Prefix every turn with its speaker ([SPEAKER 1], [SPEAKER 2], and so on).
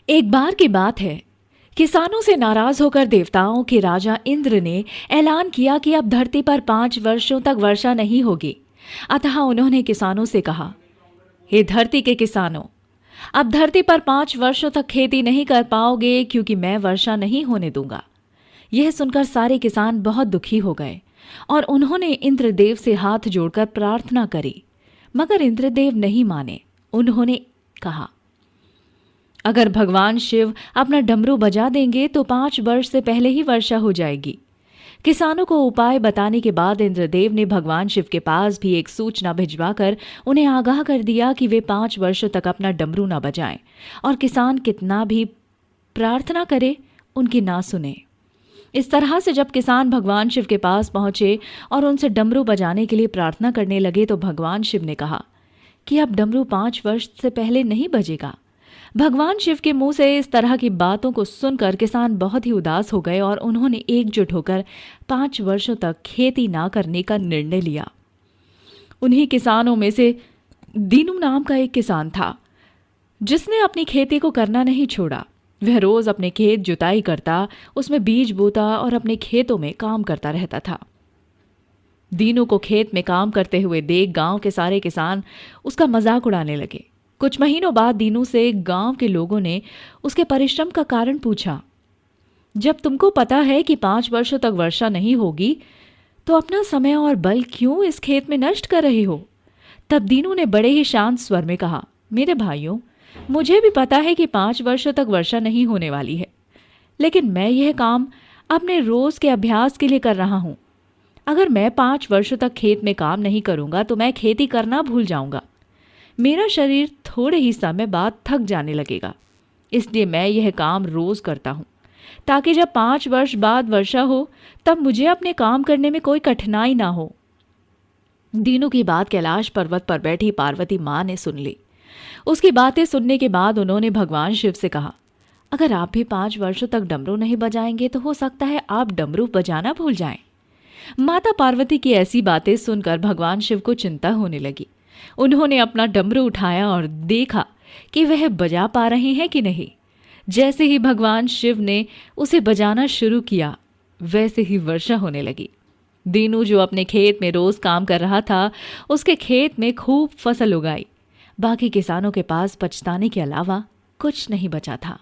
[SPEAKER 1] एक बार की बात है, किसानों से नाराज होकर देवताओं के राजा इंद्र ने ऐलान किया कि अब धरती पर 5 वर्षों तक वर्षा नहीं होगी। अतः उन्होंने किसानों से कहा, हे धरती के किसानों, अब धरती पर 5 वर्षों तक खेती नहीं कर पाओगे क्योंकि मैं वर्षा नहीं होने दूंगा। यह सुनकर सारे किसान बहुत दुखी हो गए और उन्होंने इंद्रदेव से हाथ जोड़कर प्रार्थना करी, मगर इंद्रदेव नहीं माने। उन्होंने कहा, अगर भगवान शिव अपना डमरू बजा देंगे तो 5 वर्ष से पहले ही वर्षा हो जाएगी। किसानों को उपाय बताने के बाद इंद्रदेव ने भगवान शिव के पास भी एक सूचना भिजवाकर उन्हें आगाह कर दिया कि वे 5 वर्षों तक अपना डमरू न बजाएं और किसान कितना भी प्रार्थना करे उनकी ना सुने। इस तरह से जब किसान भगवान शिव के पास पहुंचे और उनसे डमरू बजाने के लिए प्रार्थना करने लगे तो भगवान शिव ने कहा कि अब डमरू 5 वर्ष से पहले नहीं बजेगा। भगवान शिव के मुंह से इस तरह की बातों को सुनकर किसान बहुत ही उदास हो गए और उन्होंने एकजुट होकर 5 वर्षों तक खेती ना करने का निर्णय लिया। उन्हीं किसानों में से दीनू नाम का एक किसान था जिसने अपनी खेती को करना नहीं छोड़ा। वह रोज अपने खेत जुताई करता, उसमें बीज बोता और अपने खेतों में काम करता रहता था। दीनू को खेत में काम करते हुए देख गांव के सारे किसान उसका मजाक उड़ाने लगे। कुछ महीनों बाद दीनू से गांव के लोगों ने उसके परिश्रम का कारण पूछा। जब तुमको पता है कि 5 वर्षों तक वर्षा नहीं होगी तो अपना समय और बल क्यों इस खेत में नष्ट कर रहे हो? तब दीनू ने बड़े ही शांत स्वर में कहा, मेरे भाइयों, मुझे भी पता है कि 5 वर्षों तक वर्षा नहीं होने वाली है, लेकिन मैं यह काम अपने रोज के अभ्यास के लिए कर रहा हूं। अगर मैं 5 वर्षों तक खेत में काम नहीं करूंगा तो मैं खेती करना भूल जाऊंगा। मेरा शरीर थोड़े ही समय बाद थक जाने लगेगा, इसलिए मैं यह काम रोज करता हूँ ताकि जब 5 वर्ष बाद वर्षा हो तब मुझे अपने काम करने में कोई कठिनाई ना हो। दीनू की बात कैलाश पर्वत पर बैठी पार्वती माँ ने सुन ली। उसकी बातें सुनने के बाद उन्होंने भगवान शिव से कहा, अगर आप भी 5 वर्षों तक डमरू नहीं बजाएंगे तो हो सकता है आप डमरू बजाना भूल जाएं। माता पार्वती की ऐसी बातें सुनकर भगवान शिव को चिंता होने लगी। उन्होंने अपना डमरू उठाया और देखा कि वह बजा पा रहे हैं कि नहीं। जैसे ही भगवान शिव ने उसे बजाना शुरू किया वैसे ही वर्षा होने लगी। दीनू जो अपने खेत में रोज काम कर रहा था, उसके खेत में खूब फसल उगाई। बाकी किसानों के पास पछताने के अलावा कुछ नहीं बचा था।